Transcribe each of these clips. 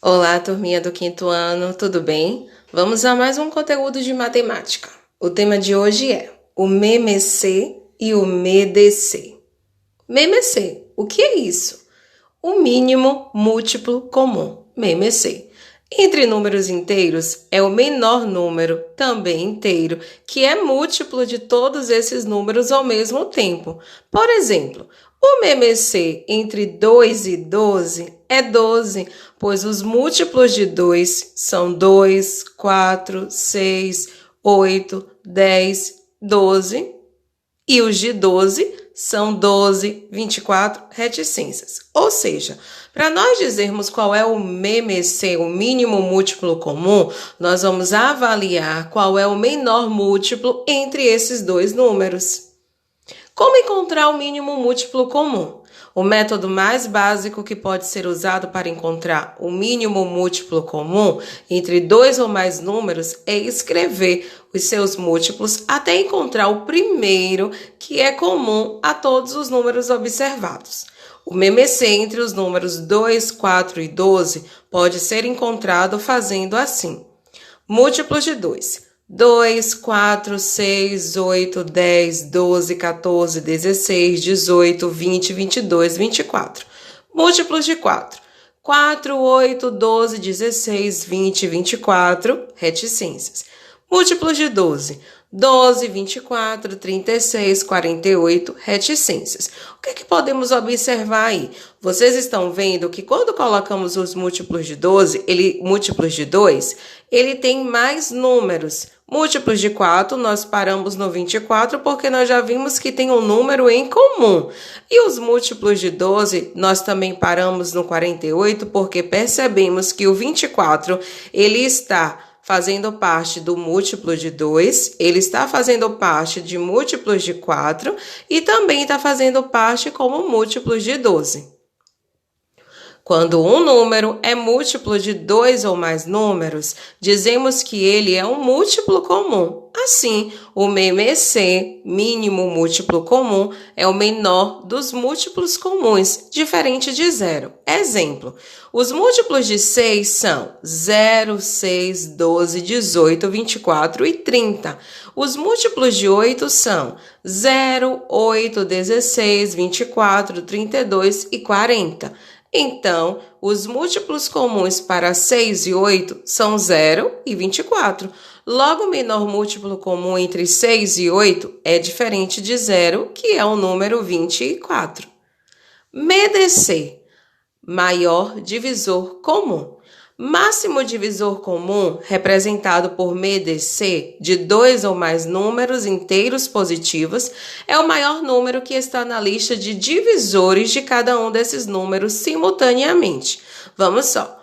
Olá, turminha do quinto ano, tudo bem? Vamos a mais um conteúdo de matemática. O tema de hoje é o MMC e o MEDC. MMC, o que é isso? O mínimo múltiplo comum, MMC. Entre números inteiros, é o menor número, também inteiro, que é múltiplo de todos esses números ao mesmo tempo. Por exemplo, o MMC entre 2 e 12 é 12, pois os múltiplos de 2 são 2, 4, 6, 8, 10, 12, e os de 12 são 12, 24 reticências. Ou seja, para nós dizermos qual é o MMC, o mínimo múltiplo comum, nós vamos avaliar qual é o menor múltiplo entre esses dois números. Como encontrar o mínimo múltiplo comum? O método mais básico que pode ser usado para encontrar o mínimo múltiplo comum entre dois ou mais números é escrever os seus múltiplos até encontrar o primeiro que é comum a todos os números observados. O MMC entre os números 2, 4 e 12 pode ser encontrado fazendo assim. Múltiplos de 2. 2, 4, 6, 8, 10, 12, 14, 16, 18, 20, 22, 24. Múltiplos de 4. 4, 8, 12, 16, 20, 24, reticências. Múltiplos de 12. 12, 24, 36, 48, reticências. O que é que podemos observar aí? Vocês estão vendo que quando colocamos os múltiplos de 12, múltiplos de 2, ele tem mais números. Múltiplos de 4, nós paramos no 24 porque nós já vimos que tem um número em comum. E os múltiplos de 12, nós também paramos no 48 porque percebemos que o 24, ele está fazendo parte do múltiplo de 2, ele está fazendo parte de múltiplos de 4 e também está fazendo parte como múltiplos de 12. Quando um número é múltiplo de 2 ou mais números, dizemos que ele é um múltiplo comum. Assim, o MMC, mínimo múltiplo comum, é o menor dos múltiplos comuns, diferente de zero. Exemplo, os múltiplos de 6 são 0, 6, 12, 18, 24 e 30. Os múltiplos de 8 são 0, 8, 16, 24, 32 e 40. Então, os múltiplos comuns para 6 e 8 são 0 e 24. Logo, o menor múltiplo comum entre 6 e 8 é diferente de 0, que é o número 24. MEDC, maior divisor comum. Máximo divisor comum, representado por MEDC, de 2 ou mais números inteiros positivos, é o maior número que está na lista de divisores de cada um desses números simultaneamente. Vamos só.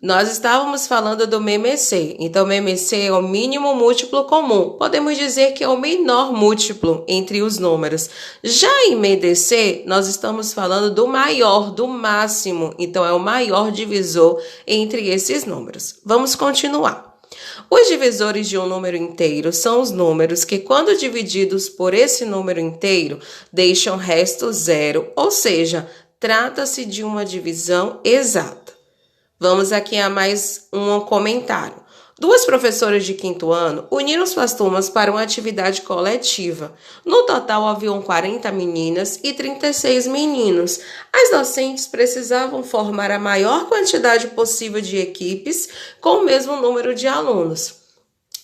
Nós estávamos falando do MMC, então MMC é o mínimo múltiplo comum. Podemos dizer que é o menor múltiplo entre os números. Já em MEDC, nós estamos falando do maior, do máximo, então é o maior divisor entre esses números. Vamos continuar. Os divisores de um número inteiro são os números que, quando divididos por esse número inteiro, deixam resto zero, ou seja, trata-se de uma divisão exata. Vamos aqui a mais um comentário. Duas professoras de quinto ano uniram suas turmas para uma atividade coletiva. No total, haviam 40 meninas e 36 meninos. As docentes precisavam formar a maior quantidade possível de equipes com o mesmo número de alunos,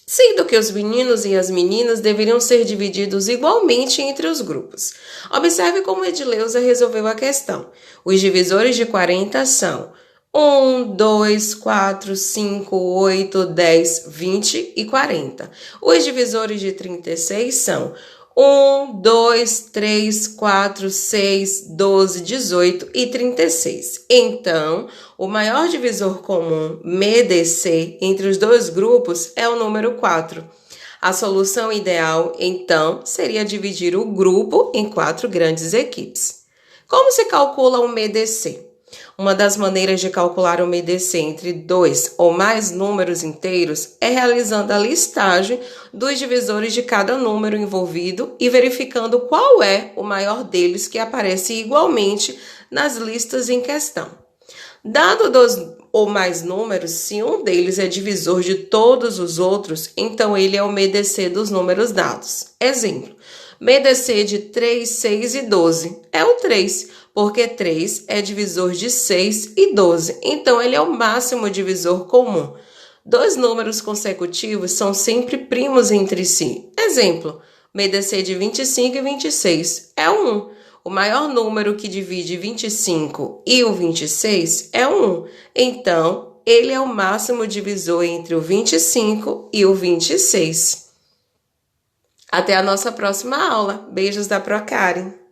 sendo que os meninos e as meninas deveriam ser divididos igualmente entre os grupos. Observe como Edileuza resolveu a questão. Os divisores de 40 são 1, 2, 4, 5, 8, 10, 20 e 40. Os divisores de 36 são 1, 2, 3, 4, 6, 12, 18 e 36. Então, o maior divisor comum, MEDC, entre os dois grupos é o número 4. A solução ideal, então, seria dividir o grupo em 4 grandes equipes. Como se calcula o MEDC? Uma das maneiras de calcular o MEDC entre 2 ou mais números inteiros é realizando a listagem dos divisores de cada número envolvido e verificando qual é o maior deles que aparece igualmente nas listas em questão. Dado ou mais números, se um deles é divisor de todos os outros, então ele é o MDC dos números dados. Exemplo: MDC de 3, 6 e 12 é o 3, porque 3 é divisor de 6 e 12, então ele é o máximo divisor comum. Dois números consecutivos são sempre primos entre si. Exemplo: MDC de 25 e 26 é o 1. O maior número que divide 25 e o 26 é o 1. Então, ele é o máximo divisor entre o 25 e o 26. Até a nossa próxima aula. Beijos da Procari.